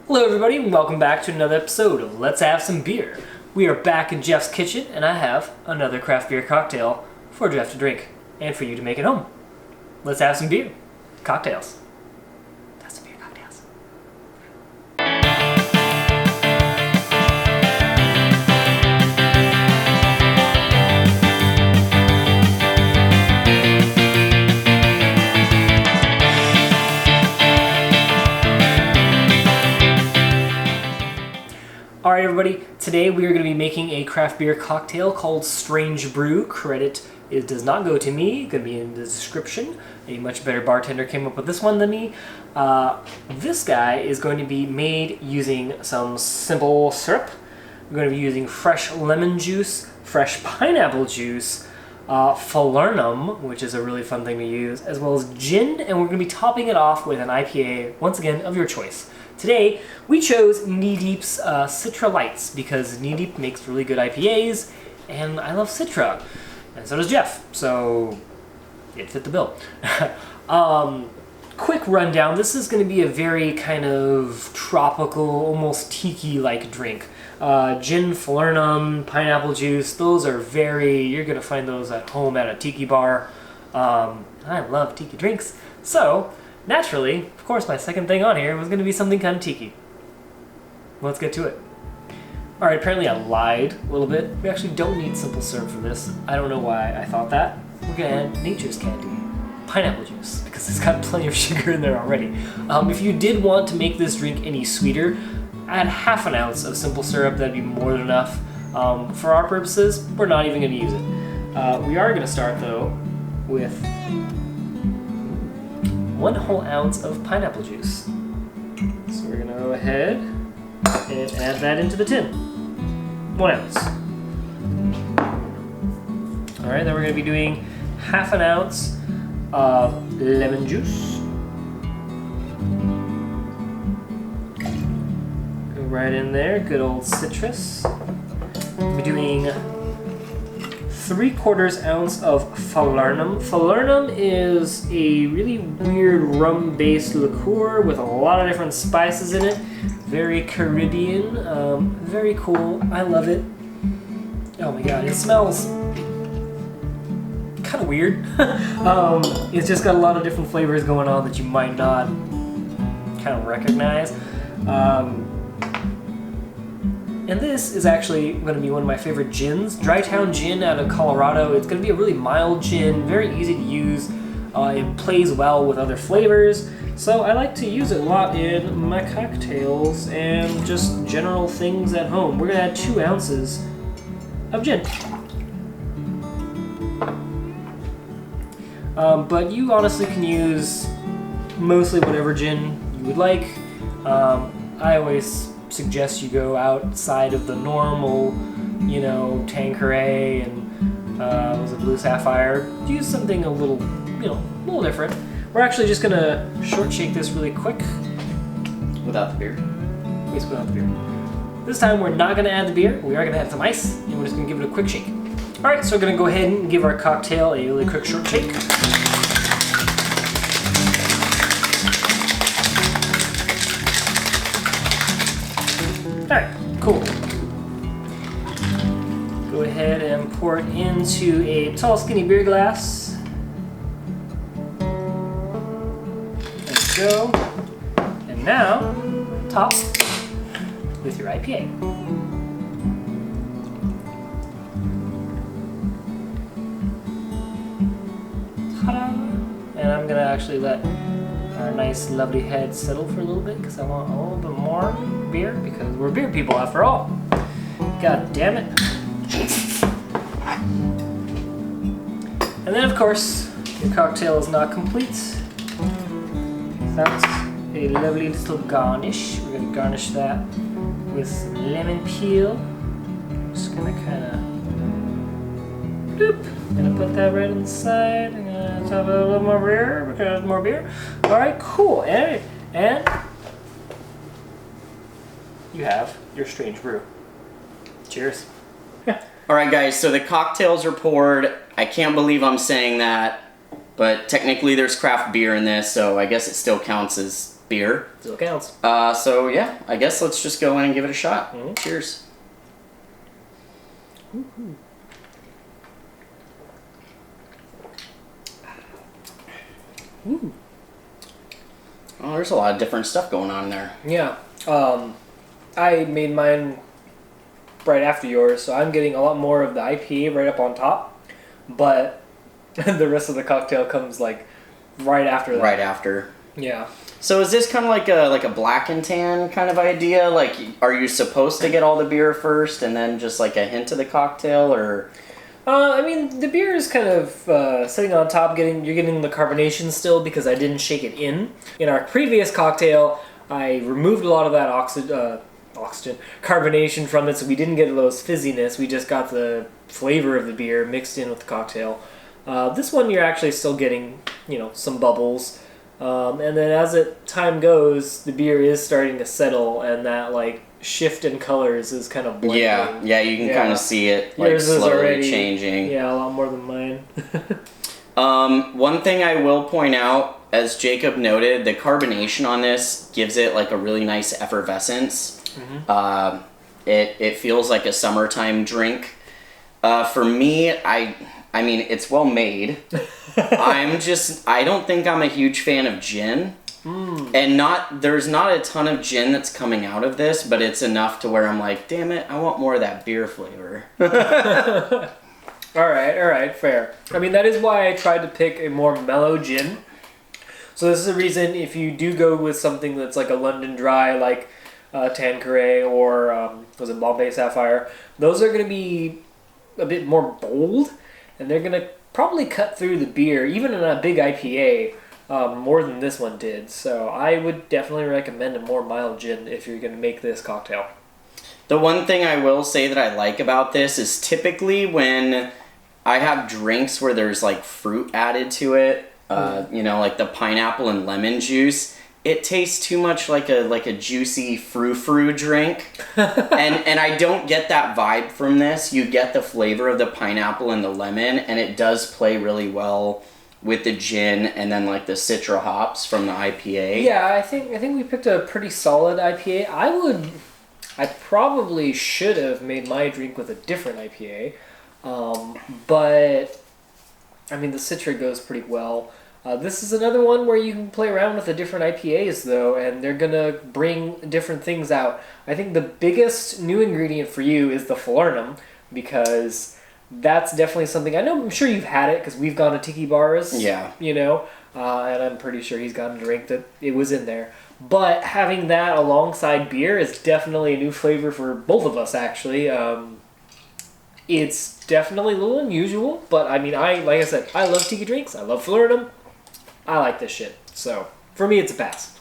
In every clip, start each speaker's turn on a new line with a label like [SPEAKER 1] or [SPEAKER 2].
[SPEAKER 1] Hello everybody and welcome back to another episode of Let's Have Some Beer. We are back in Jeff's kitchen and I have another craft beer cocktail for Jeff to drink and for you to make at home. Let's have some beer. Cocktails. That's some beer cocktails. Alright everybody, today we are going to be making a craft beer cocktail called Strange Brew. Credit does not go to me, it's going to be in the description. A much better bartender came up with this one than me. This guy is going to be made using some simple syrup. We're going to be using fresh lemon juice, fresh pineapple juice, Falernum, which is a really fun thing to use, as well as gin, and we're going to be topping it off with an IPA, once again, of your choice. Today, we chose Knee Deep's Citra Lights because Knee Deep makes really good IPAs, and I love Citra, and so does Jeff, so it fit the bill. Quick rundown, this is going to be a very kind of tropical, almost tiki-like drink. Gin, Falernum, pineapple juice, those are you're going to find those at home at a tiki bar. I love tiki drinks, so naturally, of course, my second thing on here was going to be something kind of tiki. Let's get to it. Alright, apparently I lied a little bit. We actually don't need simple syrup for this. I don't know why I thought that. We're going to add nature's candy, pineapple juice, because it's got plenty of sugar in there already. If you did want to make this drink any sweeter, add half an ounce of simple syrup. That'd be more than enough. For our purposes, we're not even going to use it. We are going to start, though, with 1 whole ounce of pineapple juice. So we're going to go ahead and add that into the tin. 1 ounce. Alright, then we're going to be doing half an ounce of lemon juice. Go right in there, good old citrus. We'll be doing 3/4 ounce of Falernum. Falernum is a really weird rum-based liqueur with a lot of different spices in it. Very Caribbean, very cool. I love it. Oh my god, it smells kind of weird. It's just got a lot of different flavors going on that you might not kind of recognize. And this is actually going to be one of my favorite gins. Dry Town Gin out of Colorado. It's going to be a really mild gin, very easy to use. It plays well with other flavors. So I like to use it a lot in my cocktails and just general things at home. We're going to add 2 ounces of gin. But you honestly can use mostly whatever gin you would like. I always suggest you go outside of the normal, Tanqueray and was it Blue Sapphire? Use something a little, a little different. We're actually just gonna short shake this really quick.
[SPEAKER 2] Without the beer.
[SPEAKER 1] Basically without the beer. This time we're not gonna add the beer. We are gonna add some ice, and we're just gonna give it a quick shake. All right, so we're gonna go ahead and give our cocktail a really quick short shake. Alright, cool. Go ahead and pour it into a tall, skinny beer glass. Let's go. And now, top with your IPA. Ta-da! And I'm gonna actually let our nice lovely head settle for a little bit because I want a little bit more beer because we're beer people after all. God damn it. And then of course, your cocktail is not complete. That's a lovely little garnish. We're going to garnish that with some lemon peel. Just going to kind of doop. Gonna put that right on the side. I'm gonna top it a little more beer because more beer. Alright, cool. And you have your Strange Brew. Cheers.
[SPEAKER 2] Alright guys, so the cocktails are poured. I can't believe I'm saying that, but technically there's craft beer in this, so I guess it still counts as beer.
[SPEAKER 1] Still counts.
[SPEAKER 2] So yeah, I guess let's just go in and give it a shot.
[SPEAKER 1] Mm-hmm.
[SPEAKER 2] Cheers.
[SPEAKER 1] Mm-hmm. Ooh.
[SPEAKER 2] Oh, there's a lot of different stuff going on there.
[SPEAKER 1] Yeah. I made mine right after yours, so I'm getting a lot more of the IPA right up on top, but the rest of the cocktail comes like right after that.
[SPEAKER 2] Right after.
[SPEAKER 1] Yeah.
[SPEAKER 2] So is this kind of like a black and tan kind of idea? Like, are you supposed to get all the beer first and then just like a hint of the cocktail, or?
[SPEAKER 1] I mean, the beer is kind of sitting on top. You're getting the carbonation still because I didn't shake it in. In our previous cocktail, I removed a lot of that oxygen carbonation from it, so we didn't get those fizziness. We just got the flavor of the beer mixed in with the cocktail. This one, you're actually still getting, some bubbles. And then as time goes, the beer is starting to settle, and that like shift in colors is kind of blending.
[SPEAKER 2] Yeah, you can kind of see it like
[SPEAKER 1] Yours is
[SPEAKER 2] slowly
[SPEAKER 1] already
[SPEAKER 2] changing.
[SPEAKER 1] Yeah, a lot more than mine.
[SPEAKER 2] One thing I will point out, as Jacob noted, the carbonation on this gives it like a really nice effervescence. Mm-hmm. It feels like a summertime drink. For me, I mean, it's well made. I don't think I'm a huge fan of gin. And there's not a ton of gin that's coming out of this, but it's enough to where I'm like, damn it, I want more of that beer flavor.
[SPEAKER 1] All right, fair. I mean, that is why I tried to pick a more mellow gin. So this is a reason if you do go with something that's like a London Dry, like Tanqueray or was it Bombay Sapphire, those are going to be a bit more bold, and they're going to probably cut through the beer, even in a big IPA, more than this one did. So I would definitely recommend a more mild gin if you're going to make this cocktail.
[SPEAKER 2] The one thing I will say that I like about this is typically when I have drinks where there's like fruit added to it, like the pineapple and lemon juice, it tastes too much like a juicy frou-frou drink. and I don't get that vibe from this. You get the flavor of the pineapple and the lemon, and it does play really well with the gin and then like the Citra hops from the IPA.
[SPEAKER 1] Yeah, I think we picked a pretty solid IPA. I probably should have made my drink with a different IPA, but I mean the Citra goes pretty well. This is another one where you can play around with the different IPAs though, and they're gonna bring different things out. I think the biggest new ingredient for you is the Falernum, because that's definitely something, I'm sure you've had it because we've gone to tiki bars.
[SPEAKER 2] Yeah.
[SPEAKER 1] And I'm pretty sure he's gotten a drink that it was in there. But having that alongside beer is definitely a new flavor for both of us, actually. It's definitely a little unusual, but I mean, like I said, I love tiki drinks. I love Falernum. I like this shit. So, for me, it's a pass.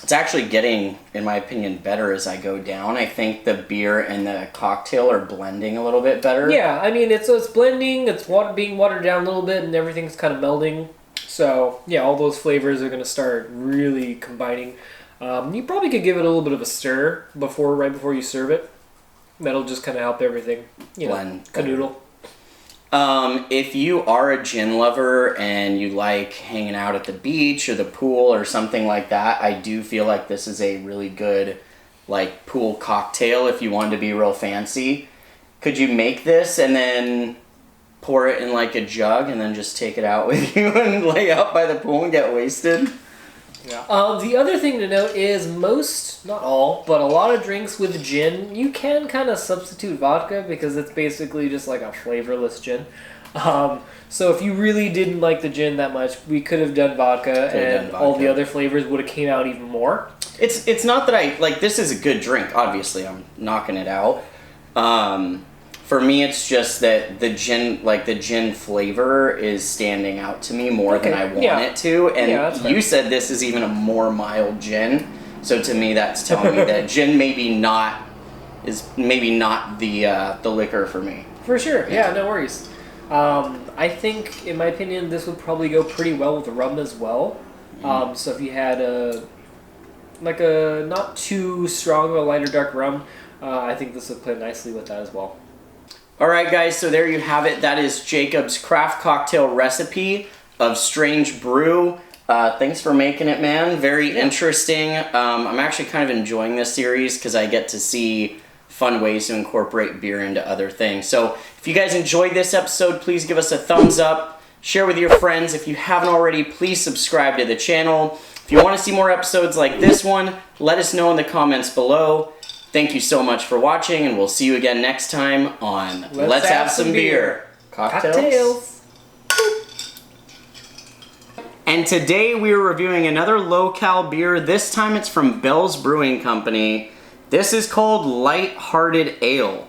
[SPEAKER 2] It's actually getting, in my opinion, better as I go down. I think the beer and the cocktail are blending a little bit better.
[SPEAKER 1] Yeah, I mean, it's blending, it's being watered down a little bit, and everything's kind of melding. So, yeah, all those flavors are going to start really combining. You probably could give it a little bit of a stir right before you serve it. That'll just kind of help everything,
[SPEAKER 2] blend.
[SPEAKER 1] Canoodle.
[SPEAKER 2] If you are a gin lover and you like hanging out at the beach or the pool or something like that, I do feel like this is a really good like pool cocktail if you wanted to be real fancy. Could you make this and then pour it in like a jug and then just take it out with you and lay out by the pool and get wasted?
[SPEAKER 1] Yeah. The other thing to note is most, not all, but a lot of drinks with gin, you can kind of substitute vodka because it's basically just like a flavorless gin. So if you really didn't like the gin that much, we could have done vodka, all the other flavors would have came out even more.
[SPEAKER 2] It's not that I, like, this is a good drink, obviously, I'm knocking it out. For me, it's just that the gin flavor is standing out to me more than I want it to. And you said this is even a more mild gin. So to me, that's telling me that gin is maybe not the liquor for me.
[SPEAKER 1] For sure. Yeah, no worries. I think, in my opinion, this would probably go pretty well with rum as well. So if you had a not too strong of a lighter dark rum, I think this would play nicely with that as well.
[SPEAKER 2] Alright guys, so there you have it. That is Jacob's craft cocktail recipe of Strange Brew. Thanks for making it, man. Very interesting. I'm actually kind of enjoying this series because I get to see fun ways to incorporate beer into other things. So if you guys enjoyed this episode, please give us a thumbs up. Share with your friends. If you haven't already, please subscribe to the channel. If you want to see more episodes like this one, let us know in the comments below. Thank you so much for watching, and we'll see you again next time on Let's Have Some Beer. Cocktails. And today we are reviewing another low-cal beer. This time it's from Bell's Brewing Company. This is called Light-Hearted Ale.